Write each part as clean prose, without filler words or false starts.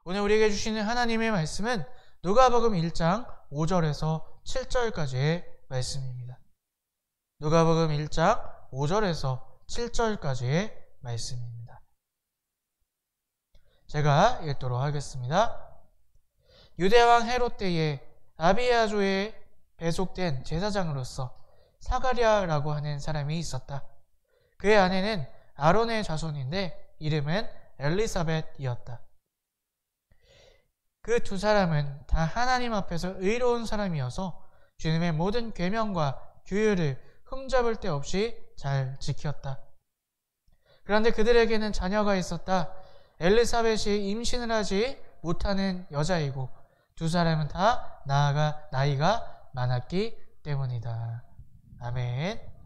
오늘 우리에게 주시는 하나님의 말씀은 누가복음 1장 5절에서 7절까지의 말씀입니다. 누가복음 1장 5절에서 7절까지의 말씀입니다. 제가 읽도록 하겠습니다. 유대왕 헤롯 때에 아비야조에 배속된 제사장으로서 사가랴라고 하는 사람이 있었다. 그의 아내는 아론의 자손인데 이름은 엘리사벳이었다. 그 두 사람은 다 하나님 앞에서 의로운 사람이어서 주님의 모든 계명과 규율을 흠잡을 데 없이 잘 지켰다. 그런데 그들에게는 자녀가 있었다. 엘리사벳이 임신을 하지 못하는 여자이고 두 사람은 다 나이가 많았기 때문이다. 아멘.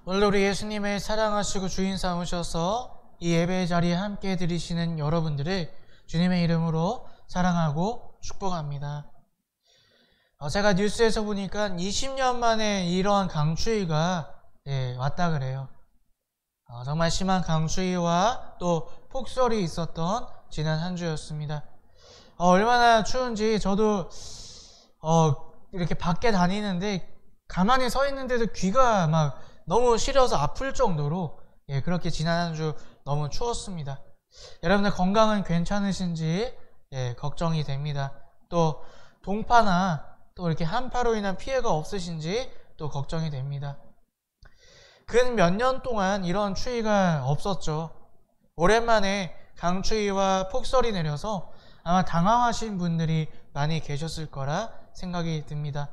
오늘도 우리 예수님을 사랑하시고 주인 삼으셔서 이 예배의 자리에 함께 드리시는 여러분들을 주님의 이름으로 사랑하고 축복합니다. 제가 뉴스에서 보니까 20년 만에 이러한 강추위가 왔다 그래요. 정말 심한 강추위와 또 폭설이 있었던 지난 한 주였습니다. 얼마나 추운지 저도 이렇게 밖에 다니는데 가만히 서 있는데도 귀가 막 너무 시려서 아플 정도로 그렇게 지난 한 주 너무 추웠습니다. 여러분들 건강은 괜찮으신지 걱정이 됩니다. 또 동파나 또 이렇게 한파로 인한 피해가 없으신지 또 걱정이 됩니다. 근 몇 년 동안 이런 추위가 없었죠. 오랜만에 강추위와 폭설이 내려서 아마 당황하신 분들이 많이 계셨을 거라 생각이 듭니다.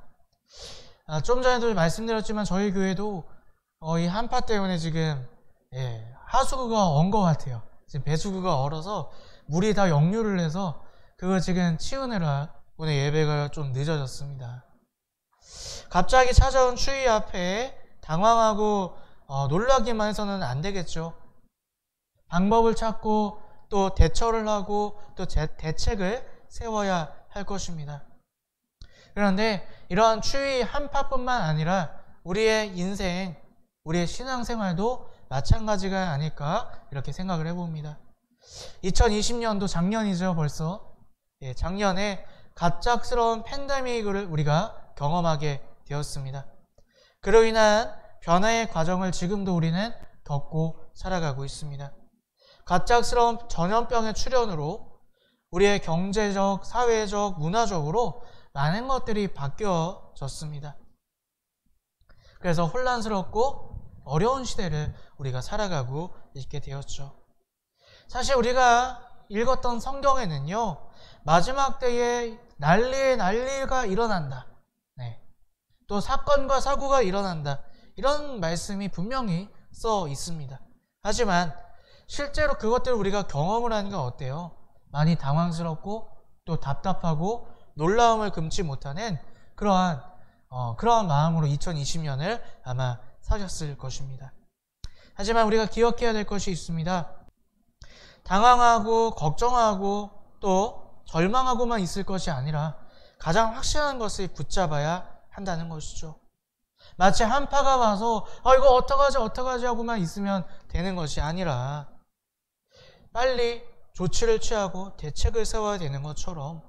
좀 전에도 말씀드렸지만 저희 교회도 이 한파 때문에 지금 하수구가 얼은 것 같아요. 지금 배수구가 얼어서 물이 다 역류를 해서 그거 지금 치우느라 오늘 예배가 좀 늦어졌습니다. 갑자기 찾아온 추위 앞에 당황하고 놀라기만 해서는 안 되겠죠. 방법을 찾고 또 대처를 하고 또 대책을 세워야 할 것입니다. 그런데 이러한 추위 한파뿐만 아니라 우리의 인생, 우리의 신앙생활도 마찬가지가 아닐까 이렇게 생각을 해봅니다. 2020년도 작년이죠 벌써. 작년에 갑작스러운 팬데믹을 우리가 경험하게 되었습니다. 그로 인한 변화의 과정을 지금도 우리는 겪고 살아가고 있습니다. 갑작스러운 전염병의 출현으로 우리의 경제적, 사회적, 문화적으로 많은 것들이 바뀌어졌습니다. 그래서 혼란스럽고 어려운 시대를 우리가 살아가고 있게 되었죠. 사실 우리가 읽었던 성경에는요, 마지막 때에 난리가 일어난다. 또 사건과 사고가 일어난다. 이런 말씀이 분명히 써 있습니다. 하지만 실제로 그것들을 우리가 경험을 하는 건 어때요? 많이 당황스럽고 또 답답하고 놀라움을 금치 못하는 그러한 마음으로 2020년을 아마 사셨을 것입니다. 하지만 우리가 기억해야 될 것이 있습니다. 당황하고 걱정하고 또 절망하고만 있을 것이 아니라 가장 확실한 것을 붙잡아야 한다는 것이죠. 마치 한파가 와서 이거 어떡하지 하고만 있으면 되는 것이 아니라 빨리 조치를 취하고 대책을 세워야 되는 것처럼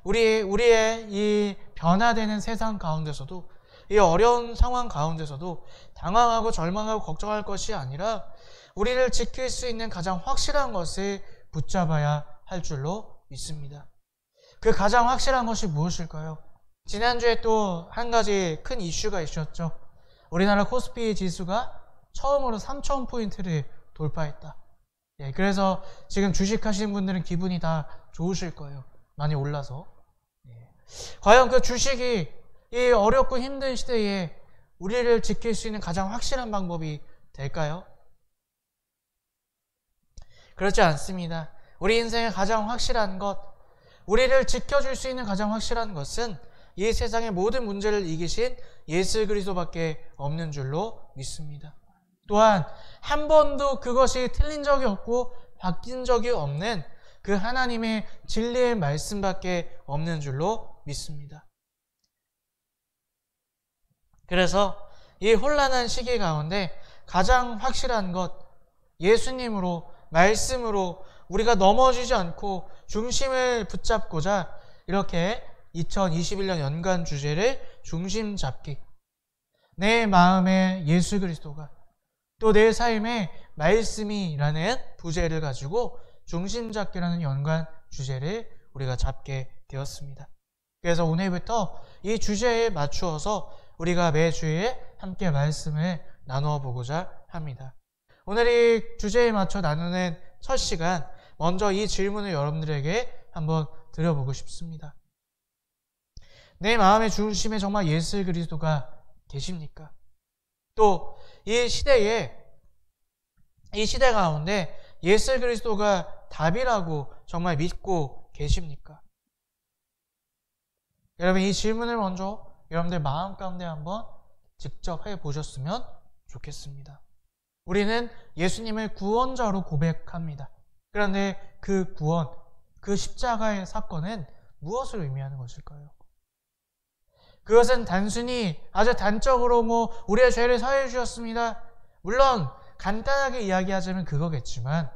우리의 이 변화되는 세상 가운데서도 이 어려운 상황 가운데서도 당황하고 절망하고 걱정할 것이 아니라 우리를 지킬 수 있는 가장 확실한 것을 붙잡아야 할 줄로 믿습니다. 그 가장 확실한 것이 무엇일까요? 지난주에 또 한 가지 큰 이슈가 있었죠. 우리나라 코스피 지수가 처음으로 3,000포인트를 돌파했다. 그래서 지금 주식하시는 분들은 기분이 다 좋으실 거예요. 많이 올라서. 과연 그 주식이 이 어렵고 힘든 시대에 우리를 지킬 수 있는 가장 확실한 방법이 될까요? 그렇지 않습니다. 우리 인생의 가장 확실한 것, 우리를 지켜줄 수 있는 가장 확실한 것은 이 세상의 모든 문제를 이기신 예수 그리스도밖에 없는 줄로 믿습니다. 또한 한 번도 그것이 틀린 적이 없고 바뀐 적이 없는 그 하나님의 진리의 말씀밖에 없는 줄로 믿습니다. 그래서 이 혼란한 시기 가운데 가장 확실한 것, 예수님으로, 말씀으로 우리가 넘어지지 않고 중심을 붙잡고자 이렇게 2021년 연간 주제를 중심 잡기, 내 마음에 예수 그리스도가, 또 내 삶에 말씀이라는 부제를 가지고 중심 잡기라는 연간 주제를 우리가 잡게 되었습니다. 그래서 오늘부터 이 주제에 맞추어서 우리가 매주에 함께 말씀을 나누어 보고자 합니다. 오늘 이 주제에 맞춰 나누는 첫 시간, 먼저 이 질문을 여러분들에게 한번 드려보고 싶습니다. 내 마음의 중심에 정말 예수 그리스도가 계십니까? 또 이 시대 가운데 예수 그리스도가 답이라고 정말 믿고 계십니까? 여러분, 이 질문을 먼저 여러분들 마음 가운데 한번 직접 해보셨으면 좋겠습니다. 우리는 예수님을 구원자로 고백합니다. 그런데 그 구원, 그 십자가의 사건은 무엇을 의미하는 것일까요? 그것은 단순히 아주 단적으로 우리의 죄를 사해 주셨습니다. 물론 간단하게 이야기하자면 그거겠지만,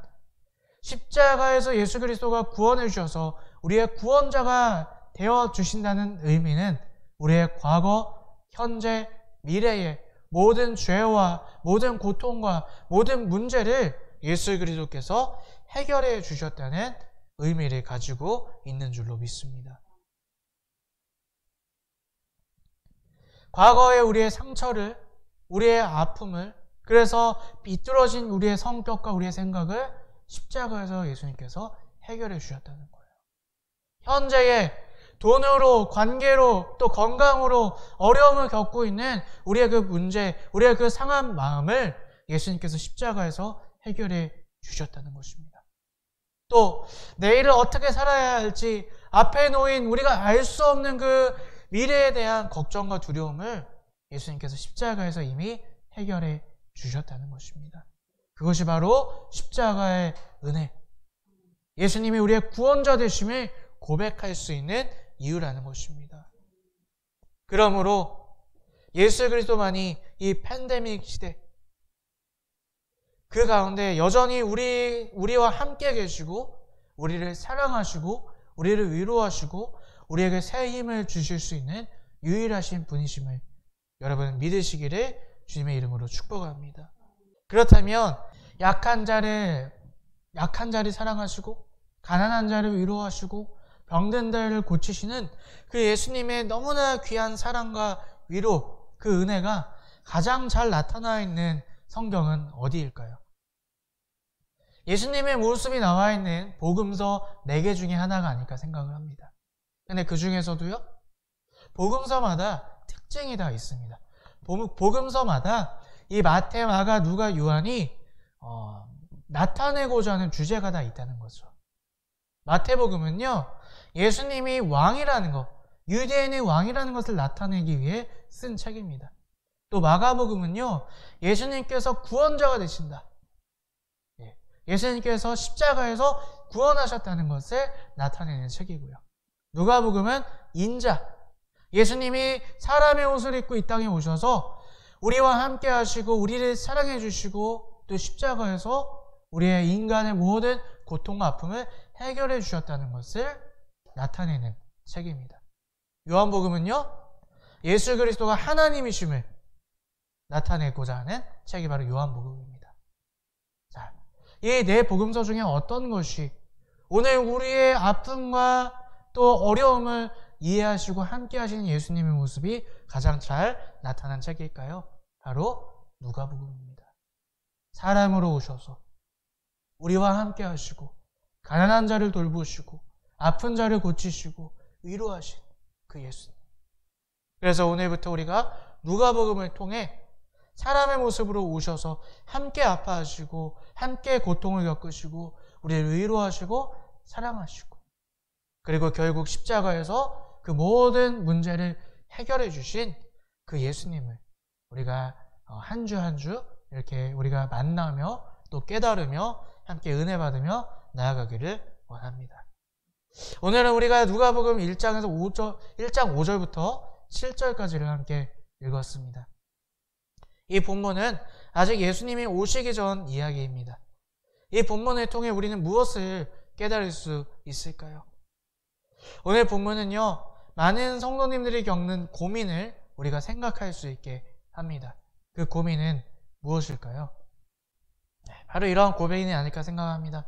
십자가에서 예수 그리스도가 구원해 주셔서 우리의 구원자가 되어 주신다는 의미는 우리의 과거, 현재, 미래의 모든 죄와 모든 고통과 모든 문제를 예수 그리스도께서 해결해 주셨다는 의미를 가지고 있는 줄로 믿습니다. 과거의 우리의 상처를, 우리의 아픔을, 그래서 비뚤어진 우리의 성격과 우리의 생각을 십자가에서 예수님께서 해결해 주셨다는 거예요. 현재의 돈으로, 관계로, 또 건강으로 어려움을 겪고 있는 우리의 그 문제, 우리의 그 상한 마음을 예수님께서 십자가에서 해결해 주셨다는 것입니다. 또 내일을 어떻게 살아야 할지 앞에 놓인 우리가 알 수 없는 그 미래에 대한 걱정과 두려움을 예수님께서 십자가에서 이미 해결해 주셨다는 것입니다. 그것이 바로 십자가의 은혜, 예수님이 우리의 구원자 되심을 고백할 수 있는 이유라는 것입니다. 그러므로 예수 그리스도만이 이 팬데믹 시대, 그 가운데 여전히 우리와 함께 계시고 우리를 사랑하시고 우리를 위로하시고 우리에게 새 힘을 주실 수 있는 유일하신 분이심을 여러분 믿으시기를 주님의 이름으로 축복합니다. 그렇다면 약한 자를 사랑하시고 가난한 자를 위로하시고 병든 자를 고치시는 그 예수님의 너무나 귀한 사랑과 위로, 그 은혜가 가장 잘 나타나 있는 성경은 어디일까요? 예수님의 모습이 나와 있는 복음서 4개 중에 하나가 아닐까 생각을 합니다. 근데 그 중에서도요, 복음서마다 특징이 다 있습니다. 복음서마다 이 마태, 마가, 누가, 요한이 나타내고자 하는 주제가 다 있다는 거죠. 마태복음은요, 예수님이 왕이라는 것, 유대인의 왕이라는 것을 나타내기 위해 쓴 책입니다. 또 마가복음은요, 예수님께서 구원자가 되신다, 예수님께서 십자가에서 구원하셨다는 것을 나타내는 책이고요. 누가복음은 인자, 예수님이 사람의 옷을 입고 이 땅에 오셔서 우리와 함께 하시고 우리를 사랑해 주시고 또 십자가에서 우리의 인간의 모든 고통과 아픔을 해결해 주셨다는 것을 나타내는 책입니다. 요한복음은요, 예수 그리스도가 하나님이심을 나타내고자 하는 책이 바로 요한복음입니다. 자, 이 네 복음서 중에 어떤 것이 오늘 우리의 아픔과 또 어려움을 이해하시고 함께 하시는 예수님의 모습이 가장 잘 나타난 책일까요? 바로 누가복음입니다. 사람으로 오셔서 우리와 함께 하시고 가난한 자를 돌보시고 아픈 자를 고치시고 위로하신 그 예수님. 그래서 오늘부터 우리가 누가복음을 통해 사람의 모습으로 오셔서 함께 아파하시고 함께 고통을 겪으시고 우리를 위로하시고 사랑하시고 그리고 결국 십자가에서 그 모든 문제를 해결해 주신 그 예수님을 우리가 한 주 한 주 이렇게 우리가 만나며 또 깨달으며 함께 은혜 받으며 나아가기를 원합니다. 오늘은 우리가 누가복음 1장 5절부터 7절까지를 함께 읽었습니다. 이 본문은 아직 예수님이 오시기 전 이야기입니다. 이 본문을 통해 우리는 무엇을 깨달을 수 있을까요? 오늘 본문은요, 많은 성도님들이 겪는 고민을 우리가 생각할 수 있게 합니다. 그 고민은 무엇일까요? 바로 이러한 고민이 아닐까 생각합니다.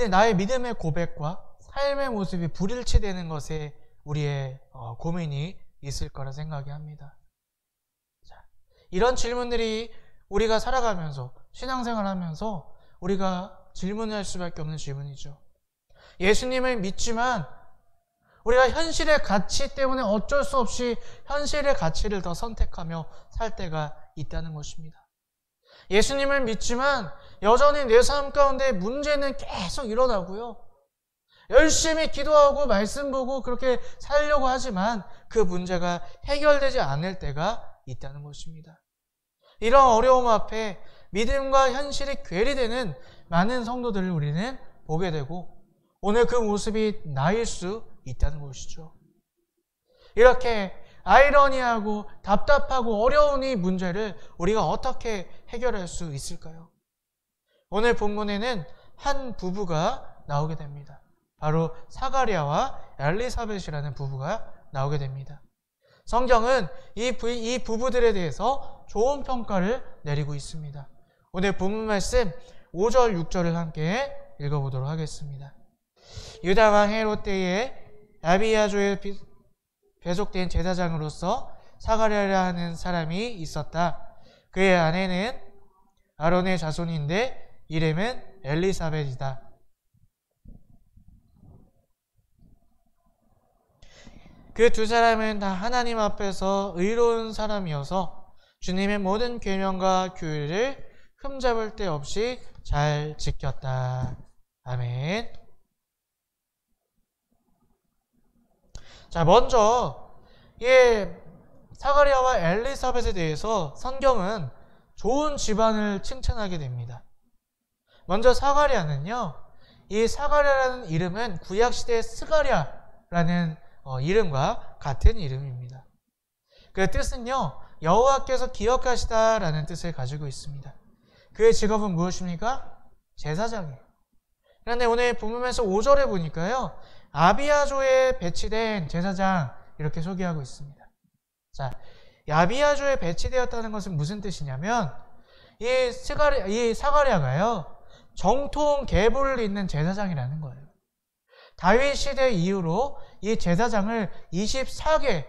나의 믿음의 고백과 삶의 모습이 불일치되는 것에 우리의 고민이 있을 거라 생각이 합니다. 자, 이런 질문들이 우리가 살아가면서 신앙생활하면서 우리가 질문할 수밖에 없는 질문이죠. 예수님을 믿지만 우리가 현실의 가치 때문에 어쩔 수 없이 현실의 가치를 더 선택하며 살 때가 있다는 것입니다. 예수님을 믿지만 여전히 내 삶 가운데 문제는 계속 일어나고요. 열심히 기도하고 말씀 보고 그렇게 살려고 하지만 그 문제가 해결되지 않을 때가 있다는 것입니다. 이런 어려움 앞에 믿음과 현실이 괴리되는 많은 성도들을 우리는 보게 되고 오늘 그 모습이 나일 수 있다는 것이죠. 이렇게 아이러니하고 답답하고 어려운 이 문제를 우리가 어떻게 해결할 수 있을까요? 오늘 본문에는 한 부부가 나오게 됩니다. 바로 사가랴와 엘리사벳이라는 부부가 나오게 됩니다. 성경은 이 부부들에 대해서 좋은 평가를 내리고 있습니다. 오늘 본문 말씀 5절, 6절을 함께 읽어보도록 하겠습니다. 유다 왕 헤롯 때에 아비야조에 배속된 제사장으로서 사가랴라 하는 사람이 있었다. 그의 아내는 아론의 자손인데 이름은 엘리사벳이다. 그 두 사람은 다 하나님 앞에서 의로운 사람이어서 주님의 모든 계명과 규례를 흠잡을 데 없이 잘 지켰다. 아멘. 자, 먼저 사가랴와 엘리사벳에 대해서 성경은 좋은 집안을 칭찬하게 됩니다. 먼저 사가랴는요, 이 사가랴라는 이름은 구약시대의 스가랴라는 이름과 같은 이름입니다. 그 뜻은요, 여호와께서 기억하시다라는 뜻을 가지고 있습니다. 그의 직업은 무엇입니까? 제사장이에요. 그런데 오늘 본문에서 5절에 보니까요, 아비야조에 배치된 제사장 이렇게 소개하고 있습니다. 자, 아비야조에 배치되었다는 것은 무슨 뜻이냐면 이 사가랴가요, 정통 계보를 잇는 제사장이라는 거예요. 다윗 시대 이후로 이 제사장을 24개,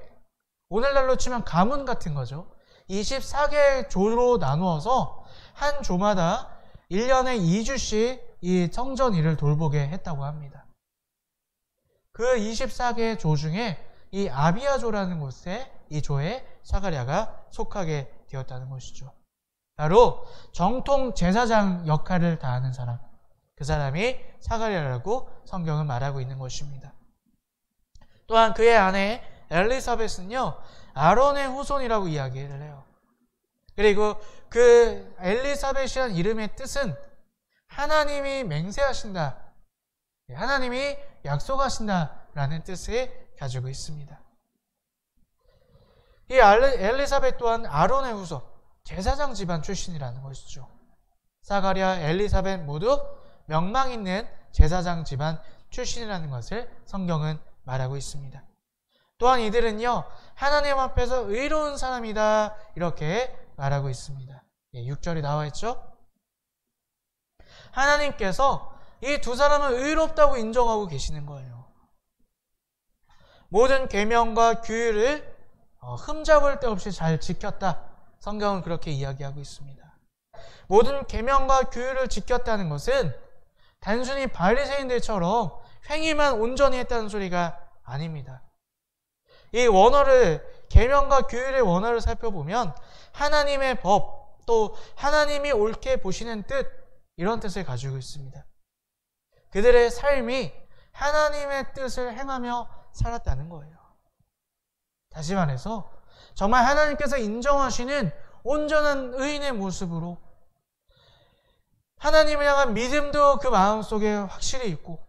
오늘날로 치면 가문 같은 거죠. 24개 조로 나누어서 한 조마다 1년에 2주씩 이 성전 일을 돌보게 했다고 합니다. 그 24개 조 중에 이 아비야조라는 곳에 이 조에 사가랴가 속하게 되었다는 것이죠. 바로 정통 제사장 역할을 다하는 사람, 그 사람이 사가랴라고 성경은 말하고 있는 것입니다. 또한 그의 아내 엘리사벳은요, 아론의 후손이라고 이야기를 해요. 그리고 그 엘리사벳이라는 이름의 뜻은 하나님이 맹세하신다, 하나님이 약속하신다라는 뜻을 가지고 있습니다. 이 엘리사벳 또한 아론의 후손, 제사장 집안 출신이라는 것이죠. 사가랴, 엘리사벳 모두 명망 있는 제사장 집안 출신이라는 것을 성경은 말하고 있습니다. 또한 이들은요, 하나님 앞에서 의로운 사람이다 이렇게 말하고 있습니다. 6절이 나와 있죠. 하나님께서 이 두 사람을 의롭다고 인정하고 계시는 거예요. 모든 계명과 규율을 흠잡을 데 없이 잘 지켰다. 성경은 그렇게 이야기하고 있습니다. 모든 계명과 규율을 지켰다는 것은 단순히 바리새인들처럼 행위만 온전히 했다는 소리가 아닙니다. 이 원어를, 계명과 규율의 원어를 살펴보면 하나님의 법, 또 하나님이 옳게 보시는 뜻, 이런 뜻을 가지고 있습니다. 그들의 삶이 하나님의 뜻을 행하며 살았다는 거예요. 다시 말해서 정말 하나님께서 인정하시는 온전한 의인의 모습으로 하나님을 향한 믿음도 그 마음속에 확실히 있고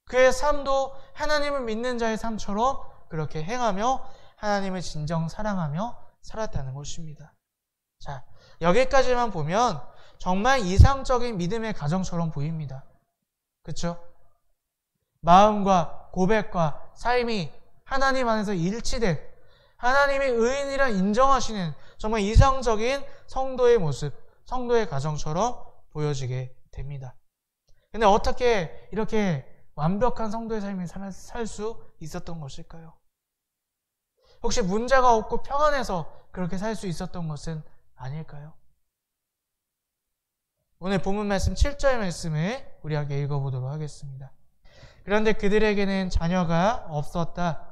그의 삶도 하나님을 믿는 자의 삶처럼 그렇게 행하며 하나님을 진정 사랑하며 살았다는 것입니다. 자, 여기까지만 보면 정말 이상적인 믿음의 가정처럼 보입니다. 그렇죠? 마음과 고백과 삶이 하나님 안에서 일치된 하나님의 의인이라 인정하시는 정말 이상적인 성도의 모습, 성도의 가정처럼 보여지게 됩니다. 근데 어떻게 이렇게 완벽한 성도의 삶을 살 수 있었던 것일까요? 혹시 문제가 없고 평안해서 그렇게 살 수 있었던 것은 아닐까요? 오늘 본문 말씀 7절 말씀을 우리 함께 읽어보도록 하겠습니다. 그런데 그들에게는 자녀가 없었다.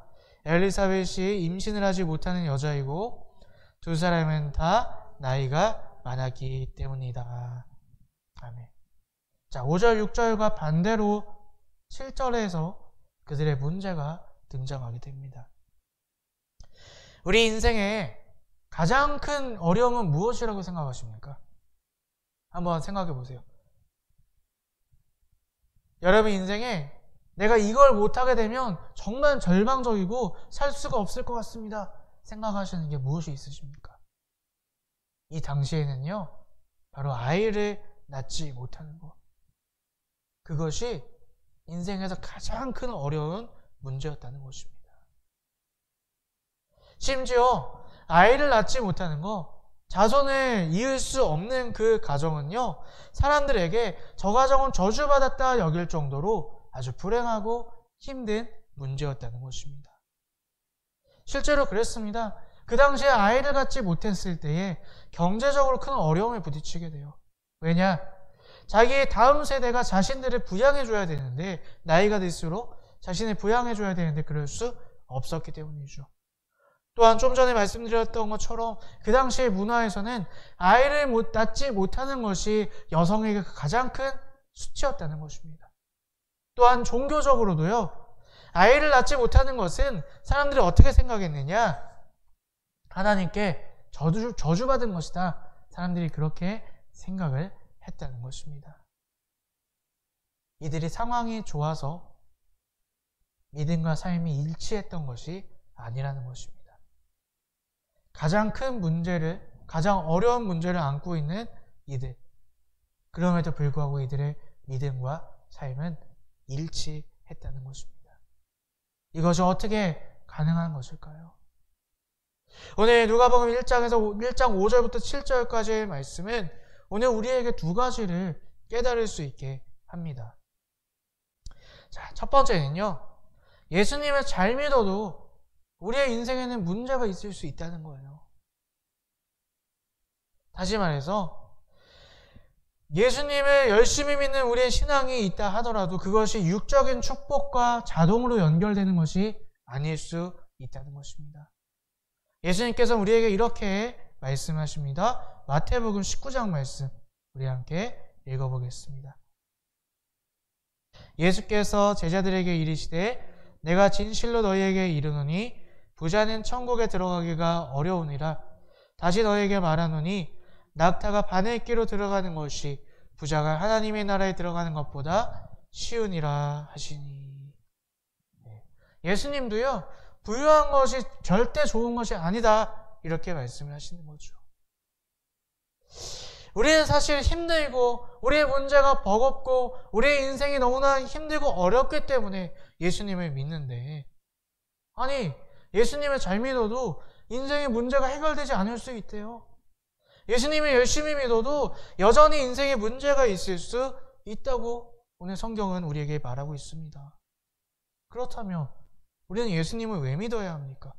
엘리사벳이 임신을 하지 못하는 여자이고 두 사람은 다 나이가 많았기 때문이다. 아멘. 자, 5절, 6절과 반대로 7절에서 그들의 문제가 등장하게 됩니다. 우리 인생에 가장 큰 어려움은 무엇이라고 생각하십니까? 한번 생각해 보세요. 여러분 인생에 내가 이걸 못하게 되면 정말 절망적이고 살 수가 없을 것 같습니다. 생각하시는 게 무엇이 있으십니까? 이 당시에는요, 바로 아이를 낳지 못하는 것. 그것이 인생에서 가장 큰 어려운 문제였다는 것입니다. 심지어 아이를 낳지 못하는 것, 자손을 이을 수 없는 그 가정은요, 사람들에게 저 가정은 저주받았다 여길 정도로 아주 불행하고 힘든 문제였다는 것입니다. 실제로 그랬습니다. 그 당시에 아이를 갖지 못했을 때에 경제적으로 큰 어려움에 부딪히게 돼요. 왜냐? 자기의 다음 세대가 자신들을 부양해줘야 되는데, 나이가 들수록 자신을 부양해줘야 되는데 그럴 수 없었기 때문이죠. 또한 좀 전에 말씀드렸던 것처럼 그 당시의 문화에서는 아이를 낳지 못하는 것이 여성에게 가장 큰 수치였다는 것입니다. 또한 종교적으로도요, 아이를 낳지 못하는 것은 사람들이 어떻게 생각했느냐? 하나님께 저주받은 것이다. 사람들이 그렇게 생각을 했다는 것입니다. 이들이 상황이 좋아서 믿음과 삶이 일치했던 것이 아니라는 것입니다. 가장 큰 문제를, 가장 어려운 문제를 안고 있는 이들. 그럼에도 불구하고 이들의 믿음과 삶은 일치했다는 것입니다. 이것이 어떻게 가능한 것일까요? 오늘 누가복음 1장 5절부터 7절까지의 말씀은 오늘 우리에게 두 가지를 깨달을 수 있게 합니다. 자, 첫 번째는요, 예수님을 잘 믿어도 우리의 인생에는 문제가 있을 수 있다는 거예요. 다시 말해서 예수님을 열심히 믿는 우리의 신앙이 있다 하더라도 그것이 육적인 축복과 자동으로 연결되는 것이 아닐 수 있다는 것입니다. 예수님께서 우리에게 이렇게 말씀하십니다. 마태복음 19장 말씀 우리 함께 읽어보겠습니다. 예수께서 제자들에게 이르시되 내가 진실로 너희에게 이르노니 부자는 천국에 들어가기가 어려우니라. 다시 너희에게 말하노니 낙타가 바늘기로 들어가는 것이 부자가 하나님의 나라에 들어가는 것보다 쉬우니라 하시니. 예수님도요, 부유한 것이 절대 좋은 것이 아니다 이렇게 말씀을 하시는 거죠. 우리는 사실 힘들고 우리의 문제가 버겁고 우리의 인생이 너무나 힘들고 어렵기 때문에 예수님을 믿는데, 아니 예수님을 잘 믿어도 인생의 문제가 해결되지 않을 수 있대요. 예수님을 열심히 믿어도 여전히 인생에 문제가 있을 수 있다고 오늘 성경은 우리에게 말하고 있습니다. 그렇다면 우리는 예수님을 왜 믿어야 합니까?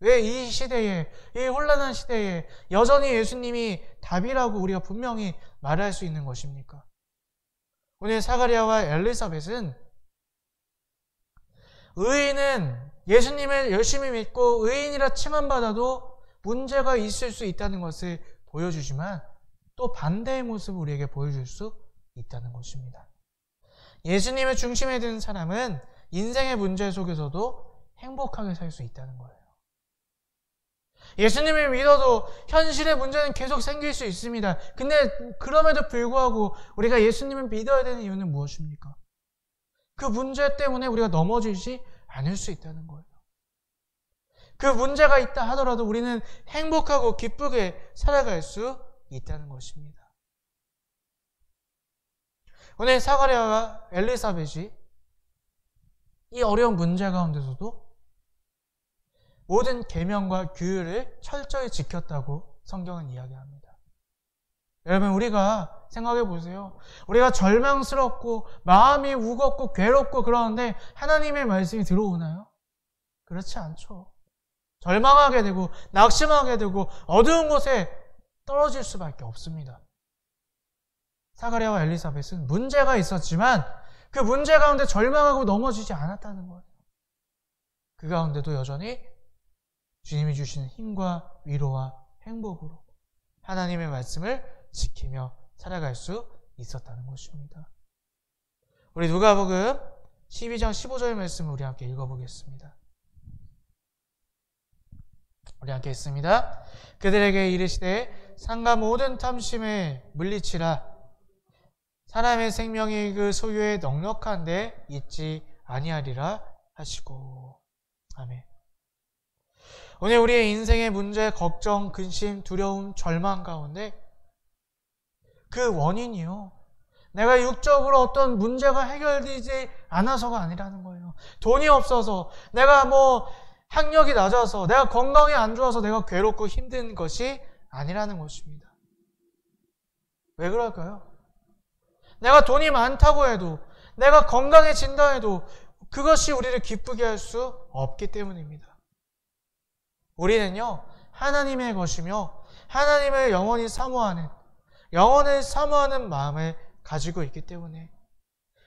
왜 이 시대에, 이 혼란한 시대에 여전히 예수님이 답이라고 우리가 분명히 말할 수 있는 것입니까? 오늘 사가랴와 엘리사벳은 의인은 예수님을 열심히 믿고 의인이라 칭함받아도 문제가 있을 수 있다는 것을 보여주지만 또 반대의 모습을 우리에게 보여줄 수 있다는 것입니다. 예수님을 중심에 두는 사람은 인생의 문제 속에서도 행복하게 살 수 있다는 거예요. 예수님을 믿어도 현실의 문제는 계속 생길 수 있습니다. 근데 그럼에도 불구하고 우리가 예수님을 믿어야 되는 이유는 무엇입니까? 그 문제 때문에 우리가 넘어지지 않을 수 있다는 거예요. 그 문제가 있다 하더라도 우리는 행복하고 기쁘게 살아갈 수 있다는 것입니다. 오늘 사가랴와 엘리사벳이 이 어려운 문제 가운데서도 모든 계명과 규율을 철저히 지켰다고 성경은 이야기합니다. 여러분, 우리가 생각해 보세요. 우리가 절망스럽고 마음이 무겁고 괴롭고 그러는데 하나님의 말씀이 들어오나요? 그렇지 않죠. 절망하게 되고 낙심하게 되고 어두운 곳에 떨어질 수밖에 없습니다. 사가랴와 엘리사벳은 문제가 있었지만 그 문제 가운데 절망하고 넘어지지 않았다는 거예요. 그 가운데도 여전히 주님이 주시는 힘과 위로와 행복으로 하나님의 말씀을 지키며 살아갈 수 있었다는 것입니다. 우리 누가복음 12장 15절 말씀을 우리 함께 읽어보겠습니다. 우리 함께 읽습니다. 그들에게 이르시되 상가 모든 탐심에 물리치라. 사람의 생명이 그 소유에 넉넉한데 있지 아니하리라 하시고. 아멘. 오늘 우리의 인생의 문제, 걱정, 근심, 두려움, 절망 가운데 그 원인이요, 내가 육적으로 어떤 문제가 해결되지 않아서가 아니라는 거예요. 돈이 없어서, 내가 학력이 낮아서, 내가 건강이 안 좋아서 내가 괴롭고 힘든 것이 아니라는 것입니다. 왜 그럴까요? 내가 돈이 많다고 해도, 내가 건강해진다 해도 그것이 우리를 기쁘게 할 수 없기 때문입니다. 우리는요, 하나님의 것이며 하나님을 영원히 사모하는, 영혼을 사모하는 마음을 가지고 있기 때문에,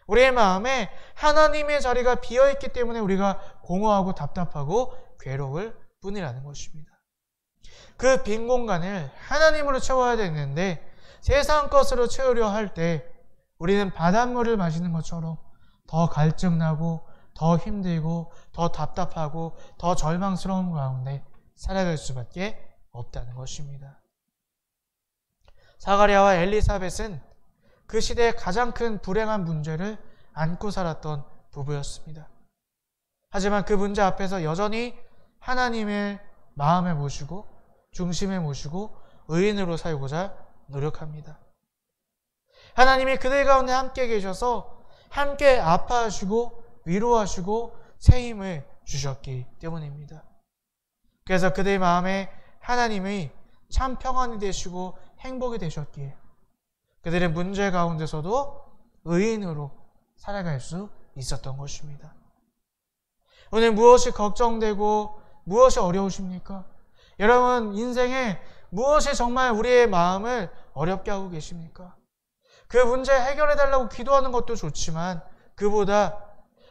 우리의 마음에 하나님의 자리가 비어있기 때문에 우리가 공허하고 답답하고 괴로울 뿐이라는 것입니다. 그 빈 공간을 하나님으로 채워야 되는데 세상 것으로 채우려 할 때 우리는 바닷물을 마시는 것처럼 더 갈증나고 더 힘들고 더 답답하고 더 절망스러운 가운데 살아갈 수밖에 없다는 것입니다. 사가랴와 엘리사벳은 그 시대의 가장 큰 불행한 문제를 안고 살았던 부부였습니다. 하지만 그 문제 앞에서 여전히 하나님의 마음에 모시고 중심에 모시고 의인으로 살고자 노력합니다. 하나님이 그들 가운데 함께 계셔서 함께 아파하시고 위로하시고 새 힘을 주셨기 때문입니다. 그래서 그들 마음에 하나님이 참 평안이 되시고 행복이 되셨기에 그들의 문제 가운데서도 의인으로 살아갈 수 있었던 것입니다. 오늘 무엇이 걱정되고 무엇이 어려우십니까? 여러분, 인생에 무엇이 정말 우리의 마음을 어렵게 하고 계십니까? 그 문제 해결해달라고 기도하는 것도 좋지만 그보다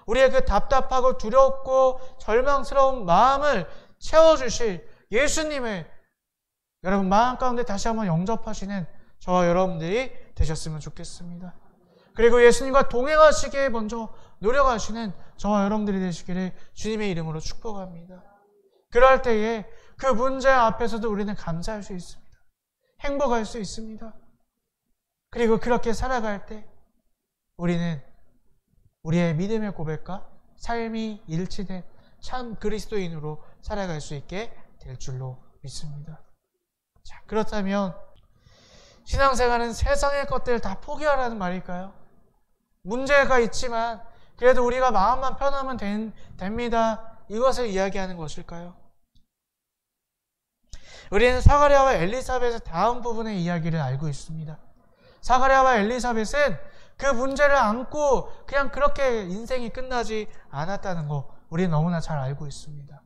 우리의 그 답답하고 두렵고 절망스러운 마음을 채워주실 예수님을 여러분 마음 가운데 다시 한번 영접하시는 저와 여러분들이 되셨으면 좋겠습니다. 그리고 예수님과 동행하시기에 먼저 노력하시는 저와 여러분들이 되시기를 주님의 이름으로 축복합니다. 그럴 때에 그 문제 앞에서도 우리는 감사할 수 있습니다. 행복할 수 있습니다. 그리고 그렇게 살아갈 때 우리는 우리의 믿음의 고백과 삶이 일치된 참 그리스도인으로 살아갈 수 있게 될 줄로 믿습니다. 자, 그렇다면 신앙생활은 세상의 것들을 다 포기하라는 말일까요? 문제가 있지만 그래도 우리가 마음만 편하면 됩니다. 이것을 이야기하는 것일까요? 우리는 사가랴와 엘리사벳의 다음 부분의 이야기를 알고 있습니다. 사가랴와 엘리사벳은 그 문제를 안고 그냥 그렇게 인생이 끝나지 않았다는 거 우리는 너무나 잘 알고 있습니다.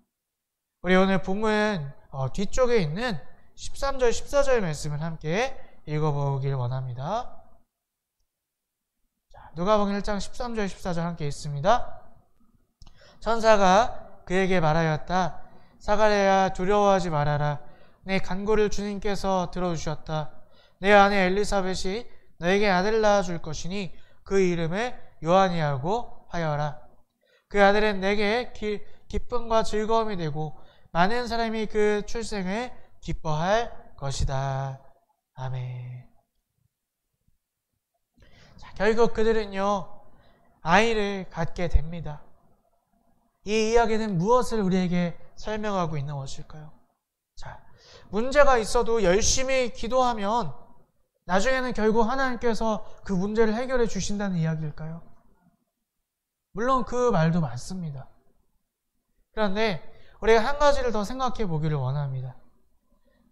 우리 오늘 본문 뒤쪽에 있는 13절, 14절 말씀을 함께 읽어보길 원합니다. 누가복음 1장 13절, 14절 함께 읽습니다. 천사가 그에게 말하였다. 사가랴야, 두려워하지 말아라. 내 간구를 주님께서 들어주셨다. 내 아내 엘리사벳이 너에게 아들을 낳아줄 것이니 그 이름을 요한이라고 하여라. 그 아들은 내게 기쁨과 즐거움이 되고 많은 사람이 그 출생을 기뻐할 것이다. 아멘. 자, 결국 그들은요, 아이를 갖게 됩니다. 이 이야기는 무엇을 우리에게 설명하고 있는 것일까요? 자, 문제가 있어도 열심히 기도하면 나중에는 결국 하나님께서 그 문제를 해결해 주신다는 이야기일까요? 물론 그 말도 맞습니다. 그런데 우리가 한 가지를 더 생각해 보기를 원합니다.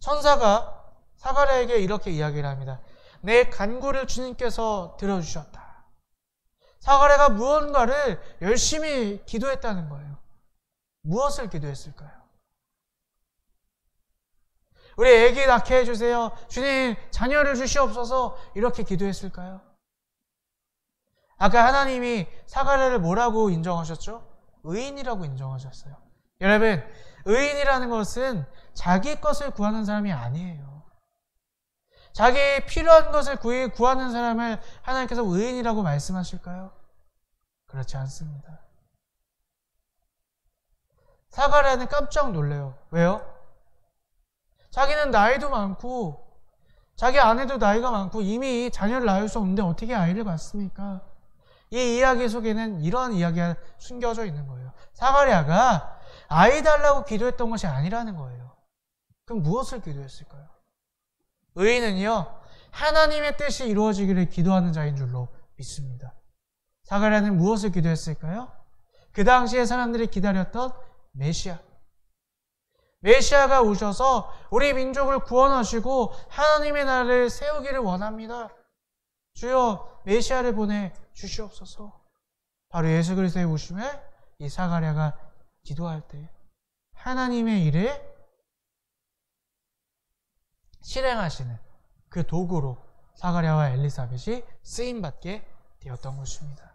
천사가 사가랴에게 이렇게 이야기를 합니다. 내 간구를 주님께서 들어주셨다. 사가랴가 무언가를 열심히 기도했다는 거예요. 무엇을 기도했을까요? 우리 애기 낳게 해주세요. 주님 자녀를 주시옵소서. 이렇게 기도했을까요? 아까 하나님이 사가랴를 뭐라고 인정하셨죠? 의인이라고 인정하셨어요. 여러분, 의인이라는 것은 자기 것을 구하는 사람이 아니에요. 자기 필요한 것을 구하는 사람을 하나님께서 의인이라고 말씀하실까요? 그렇지 않습니다. 사가랴는 깜짝 놀래요. 왜요? 자기는 나이도 많고 자기 아내도 나이가 많고 이미 자녀를 낳을 수 없는데 어떻게 아이를 갖습니까? 이 이야기 속에는 이러한 이야기가 숨겨져 있는 거예요. 사가랴가 아이 달라고 기도했던 것이 아니라는 거예요. 그럼 무엇을 기도했을까요? 의인은요, 하나님의 뜻이 이루어지기를 기도하는 자인 줄로 믿습니다. 사가랴는 무엇을 기도했을까요? 그 당시에 사람들이 기다렸던 메시아. 메시아가 오셔서 우리 민족을 구원하시고 하나님의 나라를 세우기를 원합니다. 주여 메시아를 보내 주시옵소서. 바로 예수 그리스도의 오심을 이 사가랴가 기도할 때 하나님의 일을 실행하시는 그 도구로 사가랴와 엘리사벳이 쓰임받게 되었던 것입니다.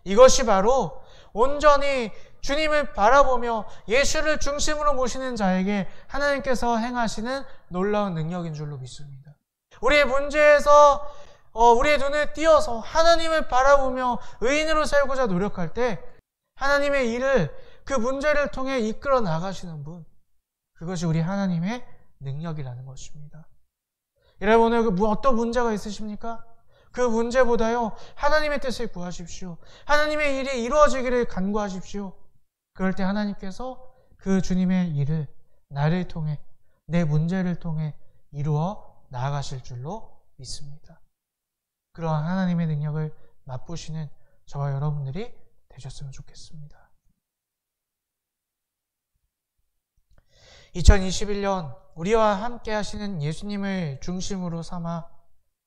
이것이 바로 온전히 주님을 바라보며 예수를 중심으로 모시는 자에게 하나님께서 행하시는 놀라운 능력인 줄로 믿습니다. 우리의 문제에서 우리의 눈을 띄어서 하나님을 바라보며 의인으로 살고자 노력할 때 하나님의 일을 그 문제를 통해 이끌어 나가시는 분, 그것이 우리 하나님의 능력이라는 것입니다. 여러분 오늘 어떤 문제가 있으십니까? 그 문제보다요 하나님의 뜻을 구하십시오. 하나님의 일이 이루어지기를 간구하십시오. 그럴 때 하나님께서 그 주님의 일을 나를 통해 내 문제를 통해 이루어 나아가실 줄로 믿습니다. 그러한 하나님의 능력을 맛보시는 저와 여러분들이 되셨으면 좋겠습니다. 2021년 우리와 함께 하시는 예수님을 중심으로 삼아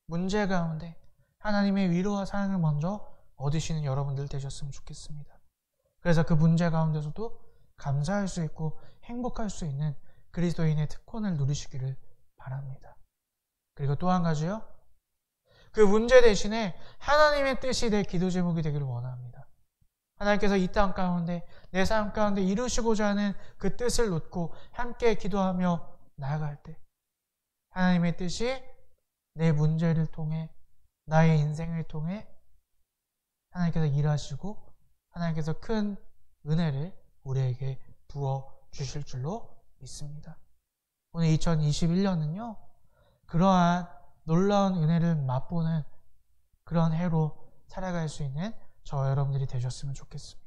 문제 가운데 하나님의 위로와 사랑을 먼저 얻으시는 여러분들 되셨으면 좋겠습니다. 그래서 그 문제 가운데서도 감사할 수 있고 행복할 수 있는 그리스도인의 특권을 누리시기를 바랍니다. 그리고 또 한 가지요. 그 문제 대신에 하나님의 뜻이 내 기도 제목이 되기를 원합니다. 하나님께서 이 땅 가운데 내 삶 가운데 이루시고자 하는 그 뜻을 놓고 함께 기도하며 나아갈 때 하나님의 뜻이 내 문제를 통해 나의 인생을 통해 하나님께서 일하시고 하나님께서 큰 은혜를 우리에게 부어 주실 줄로 믿습니다. 오늘 2021년은요 그러한 놀라운 은혜를 맛보는 그런 해로 살아갈 수 있는 저와 여러분들이 되셨으면 좋겠습니다.